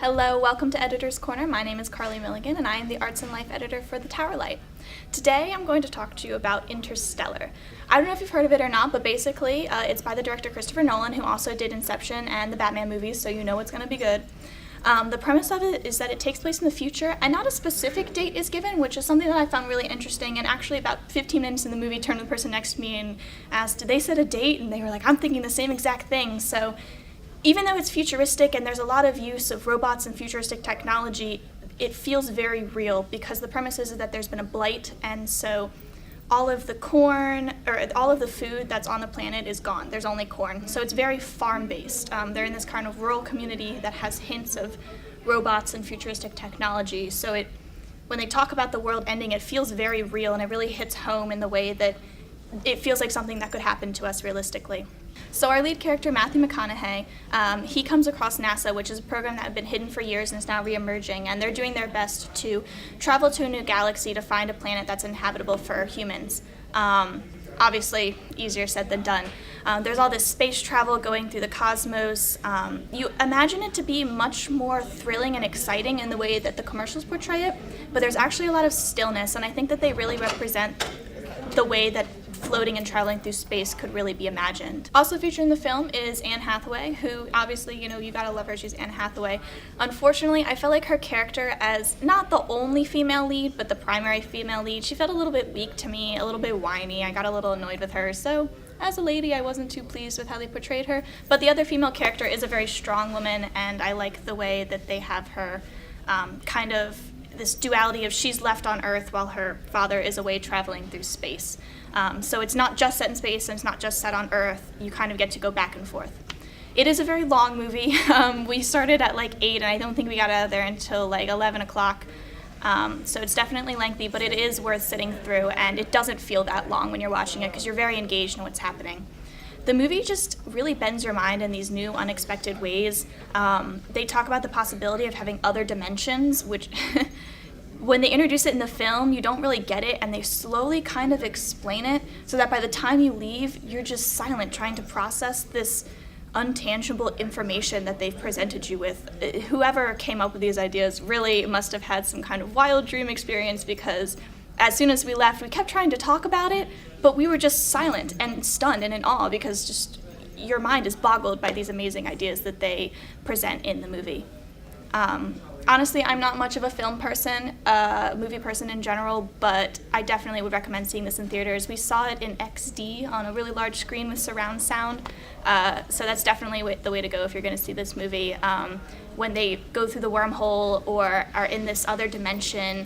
Hello, welcome to Editor's Corner. My name is Carley Milligan and I am the Arts and Life Editor for the Towerlight. Today I'm going to talk to you about Interstellar. I don't know if you've heard of it or not, but basically it's by the director Christopher Nolan, who also did Inception and the Batman movies, so you know it's going to be good. The premise of it is that it takes place in the future, and not a specific date is given, which is something that I found really interesting. And actually about 15 minutes in the movie, turned to the person next to me and asked, did they set a date? And they were like, I'm thinking the same exact thing. So even though it's futuristic and there's a lot of use of robots and futuristic technology, it feels very real because the premise is that there's been a blight, and so all of the corn, or all of the food that's on the planet is gone. There's only corn. So it's very farm-based. They're in this kind of rural community that has hints of robots and futuristic technology. So when they talk about the world ending, it feels very real, and it really hits home in the way that it feels like something that could happen to us realistically. So our lead character, Matthew McConaughey, he comes across NASA, which is a program that had been hidden for years and is now re-emerging, and they're doing their best to travel to a new galaxy to find a planet that's inhabitable for humans. Obviously, easier said than done. There's all this space travel going through the cosmos. You imagine it to be much more thrilling and exciting in the way that the commercials portray it, but there's actually a lot of stillness, and I think that they really represent the way that floating and traveling through space could really be imagined. Also featured in the film is Anne Hathaway, who obviously, you gotta love her, she's Anne Hathaway. Unfortunately, I felt like her character, as not the only female lead, but the primary female lead, she felt a little bit weak to me, a little bit whiny. I got a little annoyed with her, so as a lady, I wasn't too pleased with how they portrayed her. But the other female character is a very strong woman, and I like the way that they have her kind of this duality of she's left on Earth while her father is away traveling through space. So it's not just set in space and it's not just set on Earth. You kind of get to go back and forth. It is a very long movie. We started at like 8 and I don't think we got out of there until like 11 o'clock. So it's definitely lengthy, but it is worth sitting through, and it doesn't feel that long when you're watching it because you're very engaged in what's happening. The movie just really bends your mind in these new, unexpected ways. They talk about the possibility of having other dimensions, which when they introduce it in the film, you don't really get it, and they slowly kind of explain it so that by the time you leave, you're just silent, trying to process this untangible information that they've presented you with. Whoever came up with these ideas really must have had some kind of wild dream experience, because as soon as we left, we kept trying to talk about it, but we were just silent and stunned and in awe because just your mind is boggled by these amazing ideas that they present in the movie. Honestly, I'm not much of a film person, movie person in general, but I definitely would recommend seeing this in theaters. We saw it in XD on a really large screen with surround sound, so that's definitely the way to go if you're going to see this movie. When they go through the wormhole or are in this other dimension,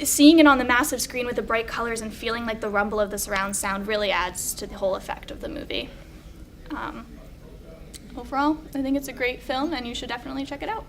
seeing it on the massive screen with the bright colors and feeling like the rumble of the surround sound really adds to the whole effect of the movie. Overall, I think it's a great film and you should definitely check it out.